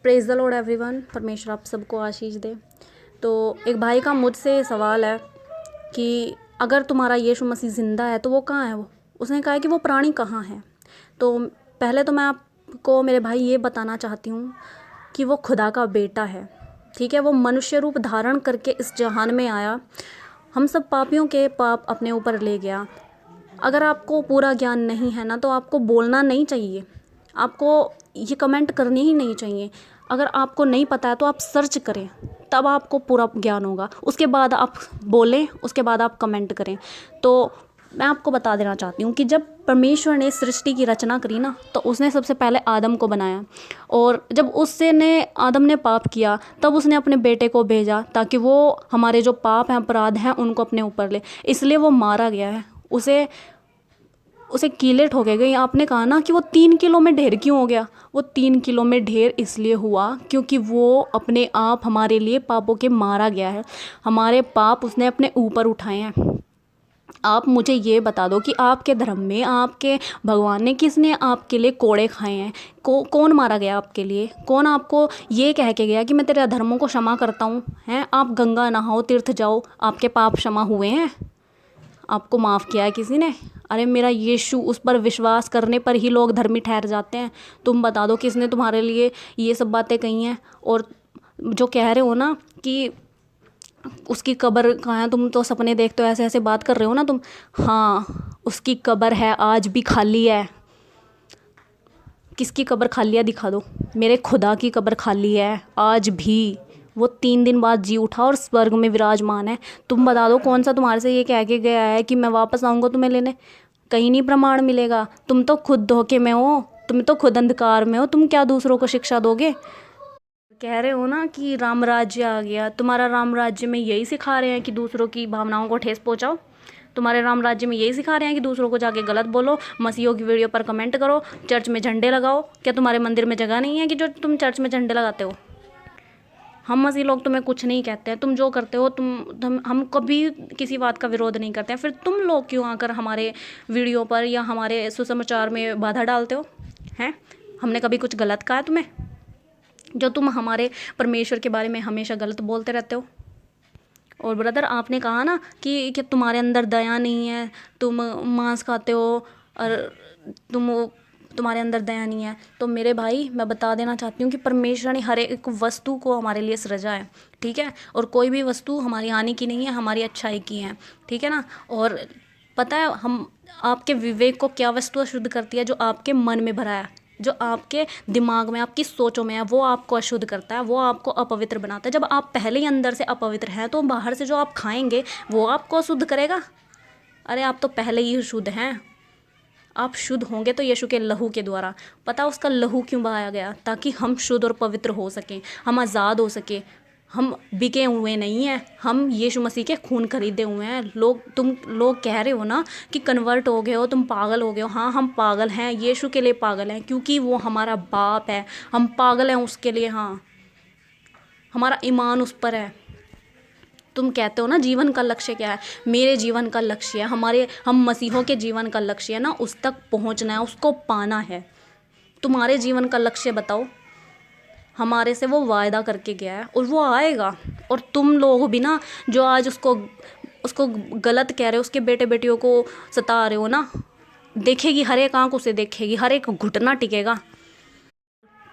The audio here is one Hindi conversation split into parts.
Praise the Lord everyone. परमेश्वर आप सबको आशीष दे। तो एक भाई का मुझसे सवाल है कि अगर तुम्हारा यीशु मसीह ज़िंदा है तो वो कहाँ है। उसने कहा है कि वो प्राणी कहाँ है। तो पहले तो मैं आपको मेरे भाई ये बताना चाहती हूँ कि वो खुदा का बेटा है। ठीक है, वो मनुष्य रूप धारण करके इस जहान में आया, हम सब पापियों के पाप अपने ऊपर ले गया। अगर आपको पूरा ज्ञान नहीं है ना तो आपको बोलना नहीं चाहिए, आपको ये कमेंट करने ही नहीं चाहिए। अगर आपको नहीं पता है तो आप सर्च करें, तब आपको पूरा ज्ञान होगा। उसके बाद आप बोलें, उसके बाद आप कमेंट करें। तो मैं आपको बता देना चाहती हूँ कि जब परमेश्वर ने सृष्टि की रचना करी ना, तो उसने सबसे पहले आदम को बनाया। और जब आदम ने पाप किया, तब उसने अपने बेटे को भेजा ताकि वो हमारे जो पाप हैं, अपराध हैं, उनको अपने ऊपर ले। इसलिए वो मारा गया है। उसे कीले ठोके गए। आपने कहा ना कि वो 3 किलो में ढेर क्यों हो गया। वो 3 किलो में ढेर इसलिए हुआ क्योंकि वो अपने आप हमारे लिए पापों के मारा गया है। हमारे पाप उसने अपने ऊपर उठाए हैं। आप मुझे ये बता दो कि आपके धर्म में, आपके भगवान ने, किसने आपके लिए कोड़े खाए हैं। कौन मारा गया आपके लिए। कौन आपको ये कह के गया कि मैं तेरे धर्मों को क्षमा करता हूँ। हैं, आप गंगा नहाओ, तीर्थ जाओ, आपके पाप क्षमा हुए हैं। आपको माफ़ किया है किसी ने। अरे मेरा यीशु, उस पर विश्वास करने पर ही लोग धर्मी ठहर जाते हैं। तुम बता दो किसने तुम्हारे लिए ये सब बातें कही हैं। और जो कह रहे हो ना कि उसकी कब्र कहाँ है, तुम तो सपने देखते हो, ऐसे ऐसे बात कर रहे हो ना तुम। हाँ, उसकी कब्र है, आज भी खाली है। किसकी कब्र खाली है दिखा दो। मेरे खुदा की कब्र खाली है आज भी। वो 3 दिन बाद जी उठा और स्वर्ग में विराजमान है। तुम बता दो कौन सा तुम्हारे से ये कह के गया है कि मैं वापस आऊँगा तुम्हें लेने। कहीं नहीं प्रमाण मिलेगा। तुम तो खुद धोखे में हो, तुम तो खुद अंधकार में हो। तुम क्या दूसरों को शिक्षा दोगे। कह रहे हो ना कि राम राज्य आ गया। तुम्हारा राम राज्य में यही सिखा रहे हैं कि दूसरों की भावनाओं को ठेस पहुंचाओ। तुम्हारे राम राज्य में यही सिखा रहे हैं कि दूसरों को जाके गलत बोलो, मसीहों की वीडियो पर कमेंट करो, चर्च में झंडे लगाओ। क्या तुम्हारे मंदिर में जगह नहीं है कि जो तुम चर्च में झंडे लगाते हो। हम मसीह लोग तुम्हें कुछ नहीं कहते हैं। तुम जो करते हो, हम कभी किसी बात का विरोध नहीं करते हैं। फिर तुम लोग क्यों आकर हमारे वीडियो पर या हमारे सुसमाचार में बाधा डालते हो। हैं, हमने कभी कुछ गलत कहा है तुम्हें जो तुम हमारे परमेश्वर के बारे में हमेशा गलत बोलते रहते हो। और ब्रदर, आपने कहा ना कि तुम्हारे अंदर दया नहीं है, तुम मांस खाते हो और तुम्हारे अंदर दया नहीं है। तो मेरे भाई, मैं बता देना चाहती हूँ कि परमेश्वर ने हर एक वस्तु को हमारे लिए सृजा है। ठीक है, और कोई भी वस्तु हमारी हानि की नहीं है, हमारी अच्छाई की है। ठीक है ना। और पता है हम आपके विवेक को क्या वस्तु अशुद्ध करती है। जो आपके मन में भरा है, जो आपके दिमाग में, आपकी सोचों में है, वो आपको अशुद्ध करता है, वो आपको अपवित्र बनाता है। जब आप पहले ही अंदर से अपवित्र हैं तो बाहर से जो आप खाएंगे वो आपको अशुद्ध करेगा। अरे आप तो पहले ही शुद्ध हैं। आप शुद्ध होंगे तो यीशु के लहू के द्वारा। पता उसका लहू क्यों बहाया गया, ताकि हम शुद्ध और पवित्र हो सकें, हम आज़ाद हो सके। हम बिके हुए नहीं हैं, हम यीशु मसीह के खून खरीदे हुए हैं। तुम लोग कह रहे हो ना कि कन्वर्ट हो गए हो, तुम पागल हो गए हो। हाँ, हम पागल हैं, यीशु के लिए पागल हैं, क्योंकि वो हमारा बाप है। हम पागल हैं उसके लिए। हाँ, हमारा ईमान उस पर है। तुम कहते हो ना जीवन का लक्ष्य क्या है। मेरे जीवन का लक्ष्य है, हम मसीहों के जीवन का लक्ष्य है ना, उस तक पहुंचना है, उसको पाना है। तुम्हारे जीवन का लक्ष्य बताओ। हमारे से वो वायदा करके गया है और वो आएगा। और तुम लोग भी ना, जो आज उसको गलत कह रहे हो, उसके बेटे बेटियों को सता रहे हो ना, देखेगी हर एक आंख, उसे देखेगी, हर एक घुटना टिकेगा।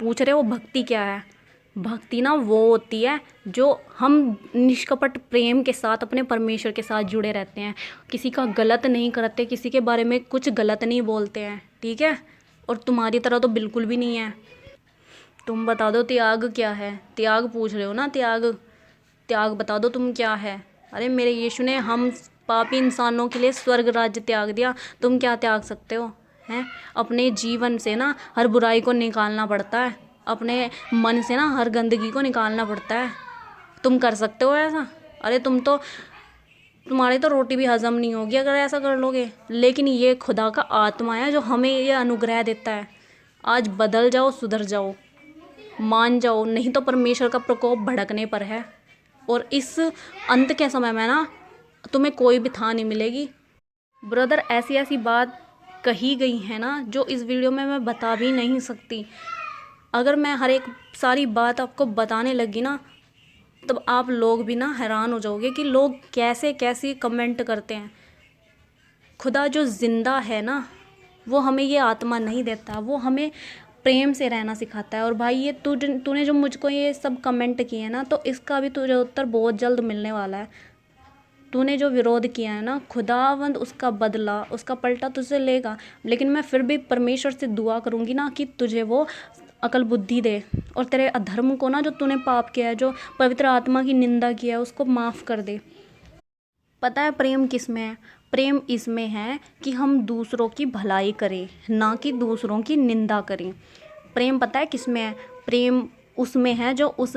पूछ रहे हो भक्ति क्या है। भक्ति ना वो होती है जो हम निष्कपट प्रेम के साथ अपने परमेश्वर के साथ जुड़े रहते हैं, किसी का गलत नहीं करते, किसी के बारे में कुछ गलत नहीं बोलते हैं। ठीक है, और तुम्हारी तरह तो बिल्कुल भी नहीं है। तुम बता दो त्याग क्या है। त्याग पूछ रहे हो ना, त्याग त्याग बता दो तुम क्या है। अरे मेरे यीशु ने हम पापी इंसानों के लिए स्वर्ग राज्य त्याग दिया। तुम क्या त्याग सकते हो। हैं, अपने जीवन से ना हर बुराई को निकालना पड़ता है, अपने मन से ना हर गंदगी को निकालना पड़ता है। तुम कर सकते हो ऐसा। अरे तुम्हारी तो रोटी भी हजम नहीं होगी अगर ऐसा कर लोगे। लेकिन ये खुदा का आत्मा है जो हमें ये अनुग्रह देता है। आज बदल जाओ, सुधर जाओ, मान जाओ, नहीं तो परमेश्वर का प्रकोप भड़कने पर है। और इस अंत के समय में ना तुम्हें कोई भी था नहीं मिलेगी। ब्रदर, ऐसी ऐसी बात कही गई है ना जो इस वीडियो में मैं बता भी नहीं सकती। अगर मैं हर एक सारी बात आपको बताने लगी ना, तब आप लोग भी ना हैरान हो जाओगे कि लोग कैसे कैसे कमेंट करते हैं। खुदा जो ज़िंदा है ना, वो हमें ये आत्मा नहीं देता, वो हमें प्रेम से रहना सिखाता है। और भाई ये तूने जो मुझको ये सब कमेंट किए हैं ना, तो इसका भी तुझे उत्तर बहुत जल्द मिलने वाला है। तूने जो विरोध किया है ना, खुदावंद उसका बदला, उसका पलटा तुझसे लेगा। लेकिन मैं फिर भी परमेश्वर से दुआ करूँगी ना कि तुझे वो अकल बुद्धि दे, और तेरे अधर्म को ना, जो तूने पाप किया है, जो पवित्र आत्मा की निंदा किया है, उसको माफ़ कर दे। पता है प्रेम किस में है? प्रेम इसमें है कि हम दूसरों की भलाई करें, ना कि दूसरों की निंदा करें। प्रेम पता है किस में है? प्रेम उसमें है जो उस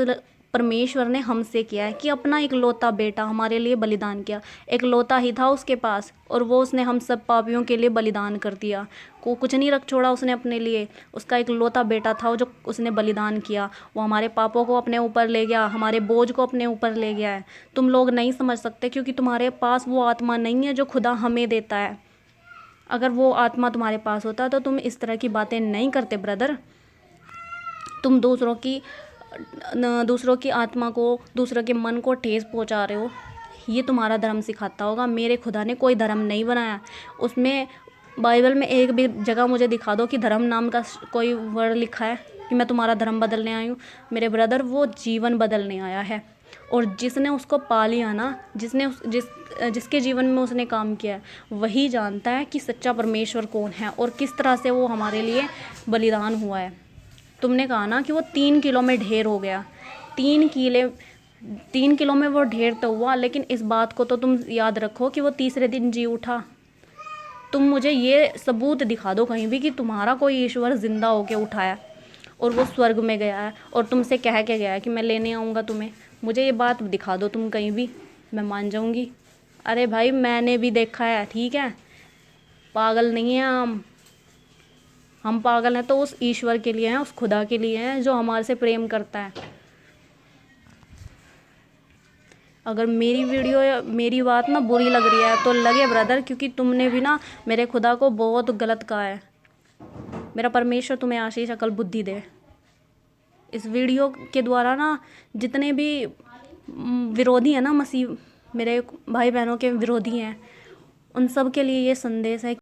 परमेश्वर ने हमसे किया है, कि अपना इकलौता बेटा हमारे लिए बलिदान किया। इकलौता ही था उसके पास, और वो उसने हम सब पापियों के लिए बलिदान कर दिया। को कुछ नहीं रख छोड़ा उसने अपने लिए। उसका इकलौता बेटा था जो उसने बलिदान किया। वो हमारे पापों को अपने ऊपर ले गया, हमारे बोझ को अपने ऊपर ले गया है। तुम लोग नहीं समझ सकते, क्योंकि तुम्हारे पास वो आत्मा नहीं है जो खुदा हमें देता है। अगर वो आत्मा तुम्हारे पास होता तो तुम इस तरह की बातें नहीं करते ब्रदर। तुम दूसरों की आत्मा को, दूसरों के मन को ठेस पहुंचा रहे हो। ये तुम्हारा धर्म सिखाता होगा। मेरे खुदा ने कोई धर्म नहीं बनाया। उसमें बाइबल में एक भी जगह मुझे दिखा दो कि धर्म नाम का कोई वर्ड लिखा है कि मैं तुम्हारा धर्म बदलने आई हूँ। मेरे ब्रदर, वो जीवन बदलने आया है। और जिसने उसको पा लिया ना, जिसके जीवन में उसने काम किया है, वही जानता है कि सच्चा परमेश्वर कौन है और किस तरह से वो हमारे लिए बलिदान हुआ है। तुमने कहा ना कि वो 3 किलो में ढेर हो गया। 3 किलो में वो ढेर तो हुआ, लेकिन इस बात को तो तुम याद रखो कि वो तीसरे दिन जी उठा। तुम मुझे ये सबूत दिखा दो कहीं भी कि तुम्हारा कोई ईश्वर जिंदा होके उठाया और वो स्वर्ग में गया है और तुमसे कह के गया है कि मैं लेने आऊँगा तुम्हें। मुझे ये बात दिखा दो तुम कहीं भी, मैं मान जाऊँगी। अरे भाई, मैंने भी देखा है, ठीक है? पागल नहीं है हम पागल हैं तो उस ईश्वर के लिए हैं, उस खुदा के लिए हैं जो हमारे से प्रेम करता है। अगर मेरी वीडियो या मेरी बात ना बुरी लग रही है तो लगे ब्रदर, क्योंकि तुमने भी ना मेरे खुदा को बहुत गलत कहा है। मेरा परमेश्वर तुम्हें आशीष अकल बुद्धि दे। इस वीडियो के द्वारा ना जितने भी विरोधी हैं ना, मसीह मेरे भाई बहनों के विरोधी हैं, उन सब के लिए ये संदेश है